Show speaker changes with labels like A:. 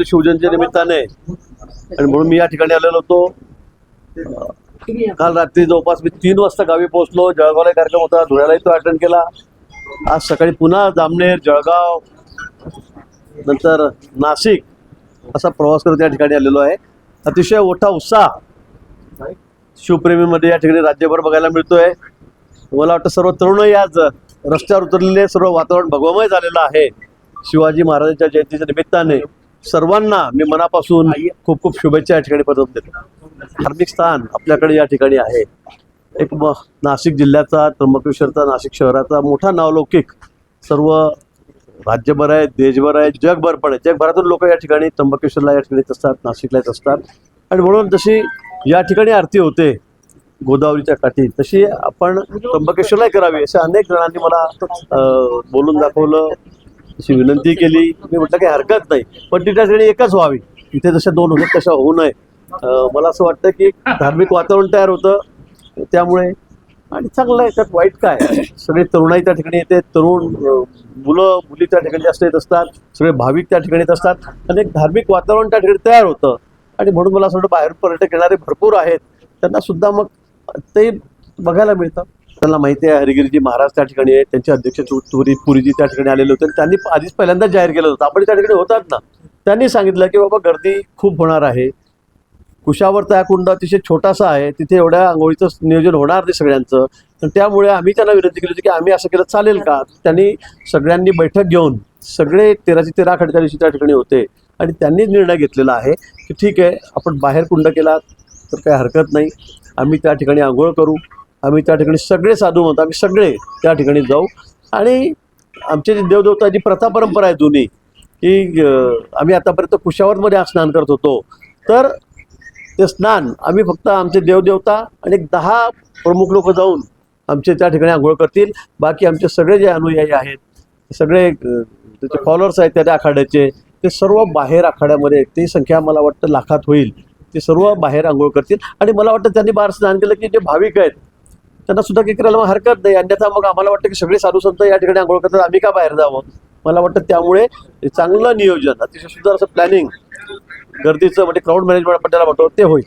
A: शिवजयंतीच्या निमित्ताने आणि म्हणून मी या ठिकाणी आलेलो होतो। काल रात्री जवळपास मी 3 वाजता गावी पोहोचलो। जळगावला कार्यक्रम होता, धुळ्यालाही तो अटेंड केला। आज सकाळी पुन्हा जामनेर, जळगाव, नंतर नाशिक असा प्रवास करत या ठिकाणी आलेलो आहे। अतिशय मोठा उत्साह शिवप्रेमीमध्ये या ठिकाणी राज्यभर बघायला मिळतोय। मला वाटतं सर्व तरुणही आज रस्त्यावर उतरलेले, सर्व वातावरण भगवमय झालेलं आहे। शिवाजी महाराजांच्या जयंतीच्या निमित्ताने सर्वांना मी मनापासून खूप खूप शुभेच्छा या ठिकाणी पाठवत देतो। धार्मिक स्थान आपल्याकडे या ठिकाणी आहे। एक नाशिक जिल्ह्याचा, त्र्यंबकेश्वरचा, नाशिक शहराचा मोठा नावलौकिक सर्व राज्यभर आहे, देशभर आहे, जगभर पण आहे। जगभरातून लोक या ठिकाणी त्र्यंबकेश्वरला या ठिकाणी असतात, नाशिकला येत असतात। आणि म्हणून जशी या ठिकाणी आरती होते गोदावरीच्या काठी, तशी आपण त्र्यंबकेश्वरलाही करावी अशा अनेक जणांनी मला बोलून दाखवलं, अशी विनंती केली। मी म्हटलं काही हरकत नाही, पण ती त्या ठिकाणी एकच व्हावी। इथे जशा 2 होतात तशा होऊ नये। मला असं वाटतं की धार्मिक वातावरण तयार होतं त्यामुळे, आणि चांगलं आहे, त्यात वाईट काय। सगळे तरुणाई त्या ठिकाणी येते, तरुण मुलं मुली त्या ठिकाणी जास्त येत असतात, सगळे भाविक त्या ठिकाणी येत असतात आणि एक धार्मिक वातावरण त्या ठिकाणी तयार होतं। आणि म्हणून मला असं वाटतं बाहेरून पर्यटक येणारे भरपूर आहेत, त्यांना सुद्धा मग ते बघायला मिळतं। त्यांना माहिती आहे हरिगिरीजी महाराज त्या ठिकाणी आहेत, त्यांचे अध्यक्ष पुरीजी त्या ठिकाणी आलेले होते। त्यांनी आधीच पहिल्यांदाच जाहीर केलं होतं, आपण त्या ठिकाणी होतात ना, त्यांनी सांगितलं की बाबा गर्दी खूप होणार आहे। कुशावर्त हा कुंड अतिशय छोटासा आहे, तिथे एवढ्या आंघोळीचं नियोजन होणार नाही सगळ्यांचं, तर त्यामुळे आम्ही त्यांना विनंती केली होती की आम्ही असं केलं चालेल का। त्यांनी सगळ्यांनी बैठक घेऊन सगळे 13चे 13 आखाडे त्या दिवशी त्या ठिकाणी होते आणि त्यांनी निर्णय घेतलेला आहे की ठीक आहे, आपण बाहेर कुंड केला तर काही हरकत नाही, आम्ही त्या ठिकाणी आंघोळ करू, आम्ही त्या ठिकाणी सगळे साधू म्हणतो, आम्ही सगळे त्या ठिकाणी जाऊ। आणि आमचे जे देवदेवताची प्रथा परंपरा आहे जुनी की आम्ही आतापर्यंत कुशावर्तमध्ये स्नान करत होतो, तर ते स्नान आम्ही फक्त आमचे देवदेवता आणि 10 प्रमुख लोक जाऊन आमचे त्या ठिकाणी आंघोळ करतील। बाकी आमचे सगळे जे अनुयायी आहेत, सगळे त्याचे फॉलोअर्स आहेत त्या आखाड्याचे, ते सर्व बाहेर आखाड्यामध्ये, ती संख्या मला वाटतं लाखात होईल, ते सर्व बाहेर आंघोळ करतील। आणि मला वाटतं त्यांनी बाहेर स्नान केलं की जे भाविक आहेत त्यांना सुद्धा काही करायला हरकत नाही, अन्यथा मग आम्हाला वाटतं की सगळे साधू संत या ठिकाणी आंघोळ करतात, आम्ही का बाहेर जावं। मला वाटतं त्यामुळे चांगलं नियोजन, अतिशय सुंदर असं प्लॅनिंग, गर्दीचं म्हणजे क्राऊड मॅनेजमेंट आपण त्याला म्हणतो, ते होईल।